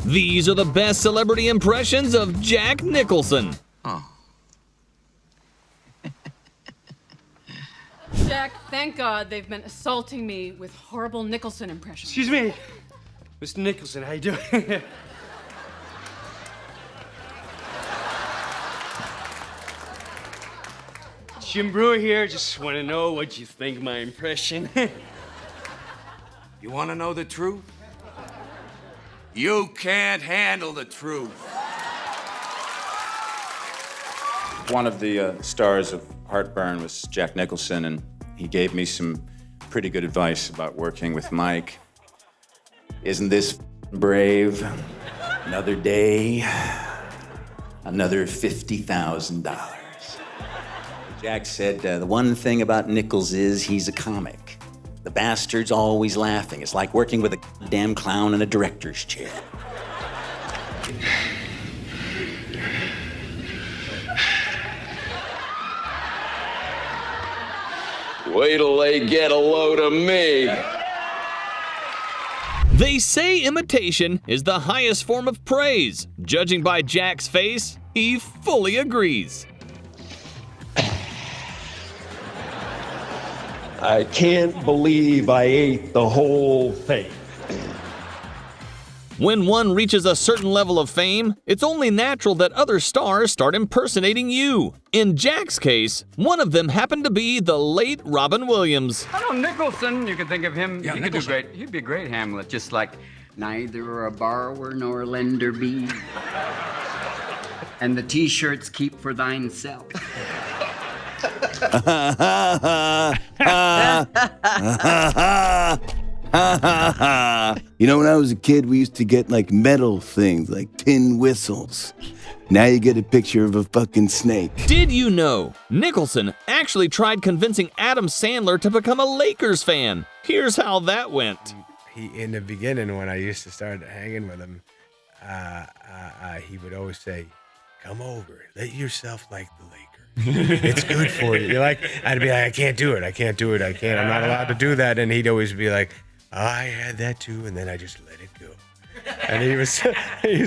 These are the best celebrity impressions of Jack Nicholson. Oh. Jack, thank God they've been assaulting me with horrible Nicholson impressions. Excuse me, Mr. Nicholson, how you doing? Jim Breuer here, just want to know what you think of my impression. You want to know the truth? You can't handle the truth. One of the stars of Heartburn was Jack Nicholson, and he gave me some pretty good advice about working with Mike. Isn't this brave? Another day, another $50,000. Jack said, the one thing about Nichols is he's a comic. The bastard's always laughing. It's like working with a damn clown in a director's chair. Wait till they get a load of me. They say imitation is the highest form of praise. Judging by Jack's face, he fully agrees. I can't believe I ate the whole thing. When one reaches a certain level of fame, it's only natural that other stars start impersonating you. In Jack's case, one of them happened to be the late Robin Williams. I know Nicholson, you could think of him. Yeah, he could do Nicholson. great. He'd be a great Hamlet, just like neither a borrower nor a lender be. And the t-shirts keep for thine self. You know, when I was a kid, we used to get like metal things, like tin whistles. Now you get a picture of a fucking snake. Did you know Nicholson actually tried convincing Adam Sandler to become a Lakers fan? Here's how that went. In the beginning, when I used to start hanging with him, he would always say, "Come over, let yourself like the Lakers. It's good for you." I'd be like, "I can't do it. I can't do it. I can't. I'm not allowed to do that." And he'd always be like, "I had that too," and then I just let it go. And he was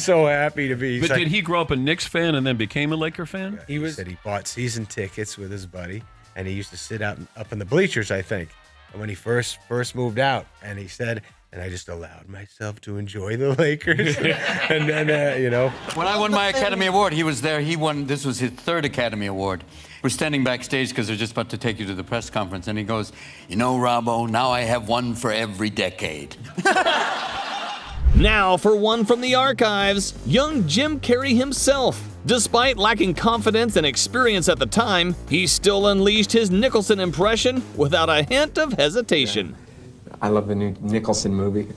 so happy to be. But did he grow up a Knicks fan and then became a Laker fan? He said he bought season tickets with his buddy, and he used to sit up in the bleachers, I think. And when he first moved out, and he said, and I just allowed myself to enjoy the Lakers. And then, When I won my Academy Award, he was there. He won, this was his third Academy Award. We're standing backstage because they're just about to take you to the press conference. And he goes, "You know, Robbo, now I have one for every decade." Now for one from the archives, young Jim Carrey himself. Despite lacking confidence and experience at the time, he still unleashed his Nicholson impression without a hint of hesitation. I love the new Nicholson movie.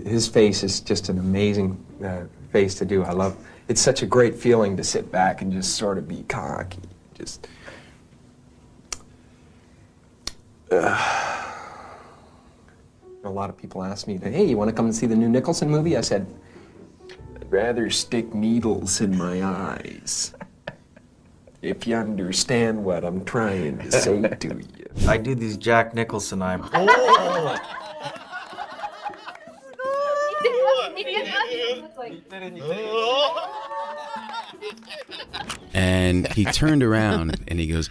His face is just an amazing face to do. It's such a great feeling to sit back and just sort of be cocky. A lot of people ask me, "Hey, you want to come and see the new Nicholson movie?" I said, "I'd rather stick needles in my eyes." If you understand what I'm trying to say to you. I do these Jack Nicholson eyes. And he turned around and he goes,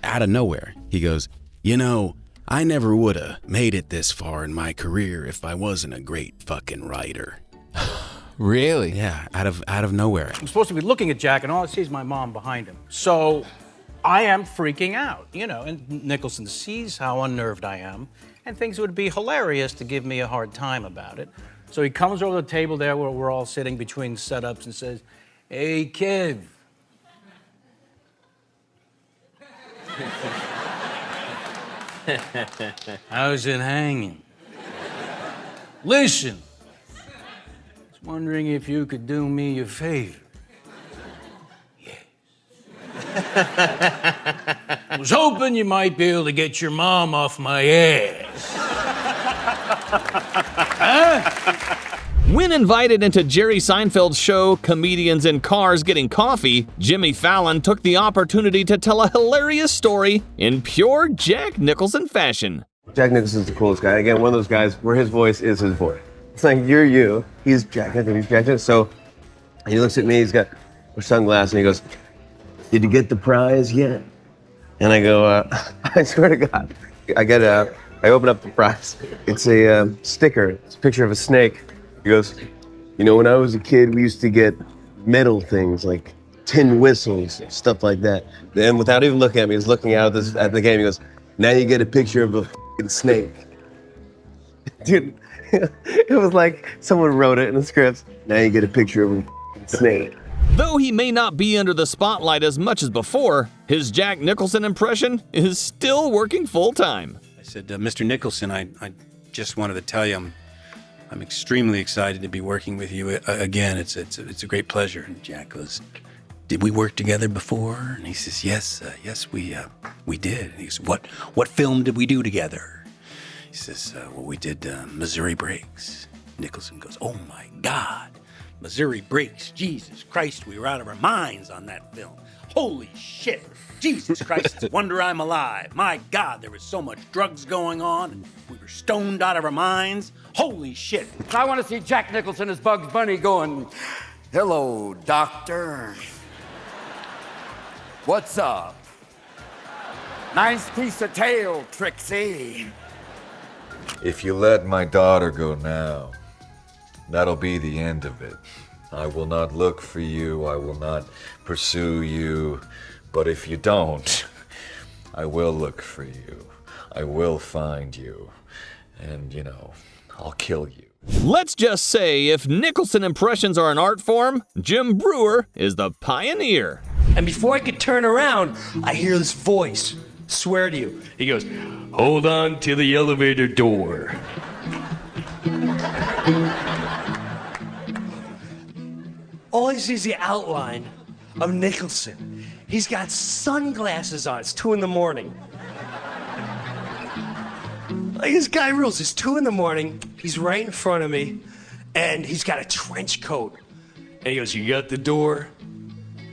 out of nowhere, he goes, "You know, I never would've made it this far in my career if I wasn't a great fucking writer." Really? Yeah, out of nowhere. I'm supposed to be looking at Jack, and all I see is my mom behind him. So I am freaking out, and Nicholson sees how unnerved I am and thinks it would be hilarious to give me a hard time about it. So he comes over the table there where we're all sitting between setups and says, "Hey, kid." "How's it hanging? Listen, I was wondering if you could do me a favor." "Yes." "I was hoping you might be able to get your mom off my ass." "Huh?" When invited into Jerry Seinfeld's show Comedians in Cars Getting Coffee, Jimmy Fallon took the opportunity to tell a hilarious story in pure Jack Nicholson fashion. Jack Nicholson's the coolest guy. Again, one of those guys where his voice is his voice. It's like, you're you, he's Jack Nicholson. He's Jack Nicholson. So he looks at me. He's got a sunglasses, and he goes, "Did you get the prize yet?" And I go, "I swear to God." I open up the prize. It's a sticker. It's a picture of a snake. He goes, "You know, when I was a kid, we used to get metal things like tin whistles, stuff like that." Then, without even looking at me, he's looking out at the game. He goes, "Now you get a picture of a f***ing snake." Dude, it was like someone wrote it in the script. Now you get a picture of a f***ing snake. Though he may not be under the spotlight as much as before, his Jack Nicholson impression is still working full-time. I said, Mr. Nicholson, I just wanted to tell you I'm extremely excited to be working with you again. It's a great pleasure. And Jack goes, "Did we work together before?" And he says, "Yes, we did." And he goes, "What film did we do together?" He says, "Well, we did Missouri Breaks." Nicholson goes, "Oh my God, Missouri Breaks, Jesus Christ, we were out of our minds on that film. Holy shit, Jesus Christ, it's a wonder I'm alive. My God, there was so much drugs going on, and we were stoned out of our minds. Holy shit." I want to see Jack Nicholson as Bugs Bunny going, "Hello, doctor. What's up? Nice piece of tail, Trixie." If you let my daughter go now, that'll be the end of it. I will not look for you. I will not pursue you. But if you don't, I will look for you. I will find you. And, I'll kill you. Let's just say if Nicholson impressions are an art form, Jim Breuer is the pioneer. And before I could turn around, I hear this voice. Swear to you. He goes, "Hold on to the elevator door." All I see is the outline of Nicholson. He's got sunglasses on. It's 2 a.m. Like, this guy rules. It's 2 a.m. He's right in front of me, and he's got a trench coat. And he goes, "You got the door?"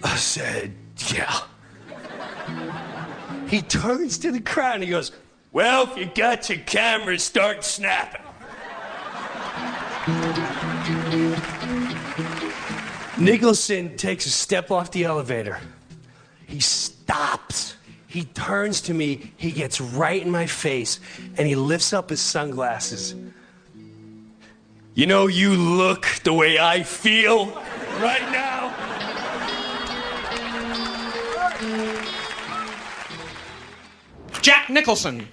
I said, "Yeah." He turns to the crowd and he goes, "Well, if you got your cameras, start snapping." Nicholson takes a step off the elevator. He stops. He turns to me. He gets right in my face and he lifts up his sunglasses. "You know, you look the way I feel right now." Jack Nicholson.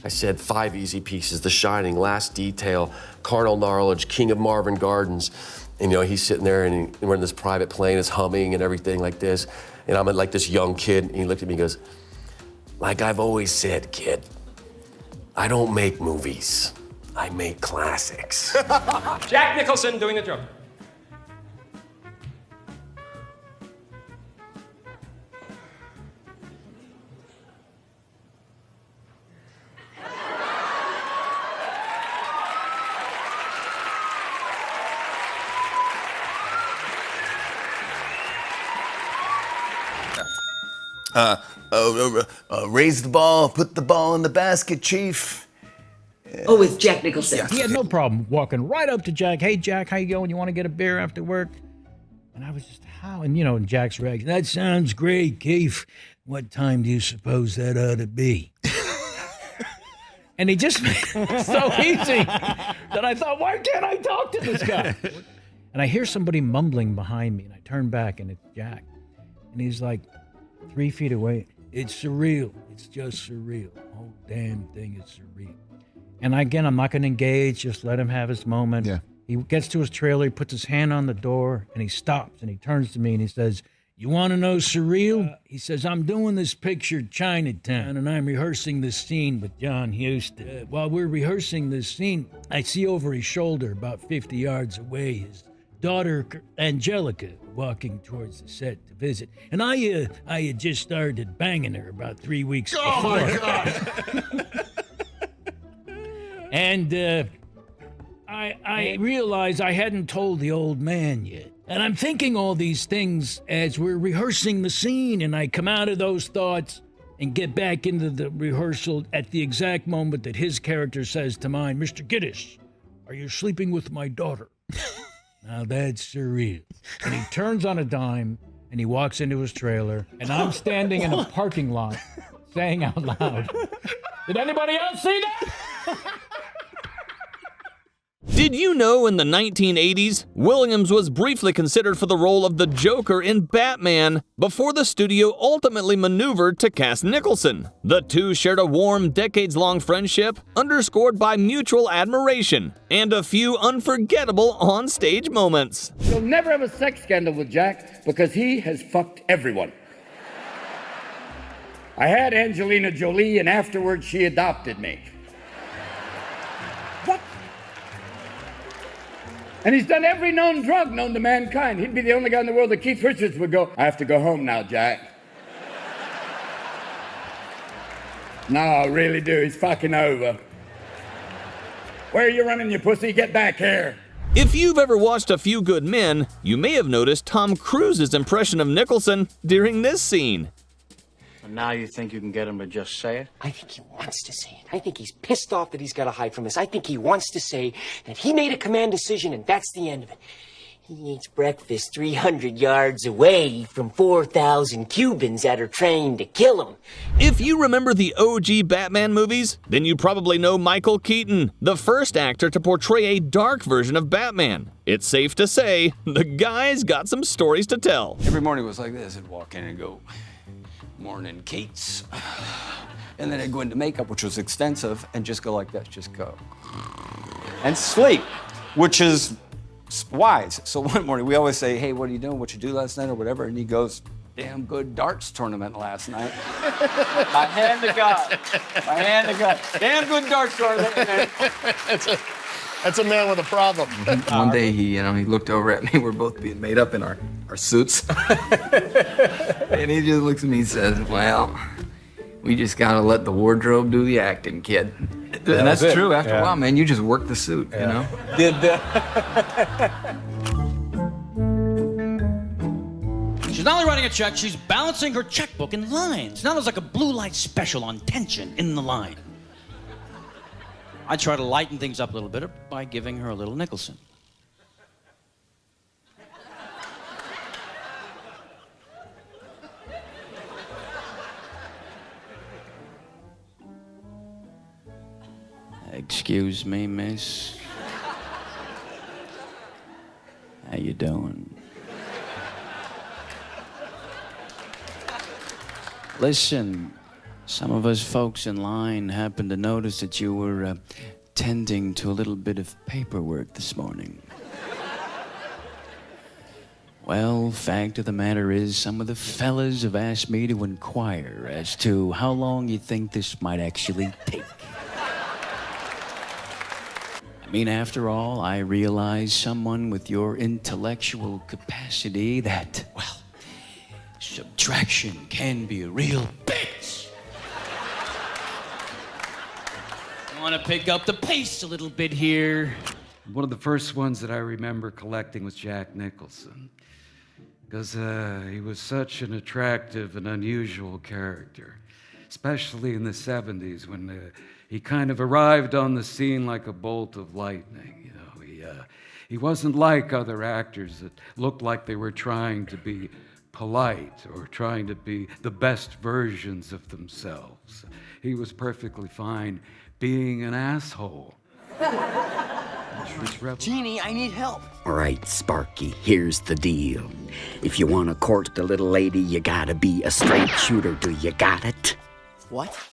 I said 5 easy pieces: The Shining, Last Detail, Carnal Knowledge, King of Marvin Gardens. And he's sitting there and we're in this private plane, it's humming and everything like this. And I'm like this young kid, and he looked at me and goes, "Like I've always said, kid, I don't make movies, I make classics." Jack Nicholson doing the drum. Raise the ball, put the ball in the basket, Chief. Oh, it's Jack Nicholson. He had no problem walking right up to Jack. "Hey, Jack, how you going? You want to get a beer after work?" And I was just howling, in Jack's reaction. "That sounds great, Keith. What time do you suppose that ought to be?" And he just made it so easy that I thought, why can't I talk to this guy? And I hear somebody mumbling behind me, and I turn back, and it's Jack. And he's like 3 feet away. "It's surreal. It's just surreal. The whole damn thing is surreal." And again, I'm not going to engage. Just let him have his moment. Yeah. He gets to his trailer, he puts his hand on the door, and he stops, and he turns to me, and he says, "You want to know surreal?" He says, "I'm doing this picture, Chinatown, and I'm rehearsing this scene with John Huston. While we're rehearsing this scene, I see over his shoulder, about 50 yards away, his daughter, Angelica, walking towards the set to visit. And I had just started banging her about 3 weeks before." Oh, my God. And I realized I hadn't told the old man yet. And I'm thinking all these things as we're rehearsing the scene, and I come out of those thoughts, and get back into the rehearsal at the exact moment that his character says to mine, Mr. Giddish, are you sleeping with my daughter? Now that's surreal. And he turns on a dime and he walks into his trailer, and I'm standing in a parking lot saying out loud, did anybody else see that? Did you know in the 1980s, Williams was briefly considered for the role of the Joker in Batman before the studio ultimately maneuvered to cast Nicholson? The two shared a warm, decades-long friendship underscored by mutual admiration and a few unforgettable on-stage moments. You'll never have a sex scandal with Jack because he has fucked everyone. I had Angelina Jolie, and afterwards she adopted me. What? And he's done every known drug known to mankind. He'd be the only guy in the world that Keith Richards would go, I have to go home now, Jack. No, I really do. He's fucking over. Where are you running, you pussy? Get back here. If you've ever watched A Few Good Men, you may have noticed Tom Cruise's impression of Nicholson during this scene. And now you think you can get him to just say it? I think he wants to say it. I think he's pissed off that he's got to hide from us. I think he wants to say that he made a command decision and that's the end of it. He eats breakfast 300 yards away from 4,000 Cubans that are trained to kill him. If you remember the OG Batman movies, then you probably know Michael Keaton, the first actor to portray a dark version of Batman. It's safe to say, the guy's got some stories to tell. Every morning it was like this. I'd walk in and go, morning, Keats. And then I'd go into makeup, which was extensive, and just go like this, just go. And sleep, which is wise. So one morning we always say, hey, what are you doing? What'd you do last night or whatever? And he goes, damn good darts tournament last night. My hand to God. My hand to God. Damn good darts tournament. That's a man with a problem. One day he looked over at me. We're both being made up in our suits. And he just looks at me and says, well, we just gotta let the wardrobe do the acting, kid. And that's true. After a while, man, you just work the suit, you know? She's not only writing a check, she's balancing her checkbook in lines. Now there's like a blue light special on tension in the line. I try to lighten things up a little bit by giving her a little Nicholson. Excuse me, miss. How you doing? Listen, some of us folks in line happened to notice that you were tending to a little bit of paperwork this morning. Well, fact of the matter is, some of the fellas have asked me to inquire as to how long you think this might actually take. I mean, after all, I realize someone with your intellectual capacity that, well, subtraction can be a real bitch. I want to pick up the pace a little bit here. One of the first ones that I remember collecting was Jack Nicholson, because he was such an attractive and unusual character, especially in the 70s when he kind of arrived on the scene like a bolt of lightning. You know, he wasn't like other actors that looked like they were trying to be polite or trying to be the best versions of themselves. He was perfectly fine being an asshole. Jeannie, I need help. All right, Sparky, here's the deal. If you want to court the little lady, you gotta be a straight shooter. Do you got it? What?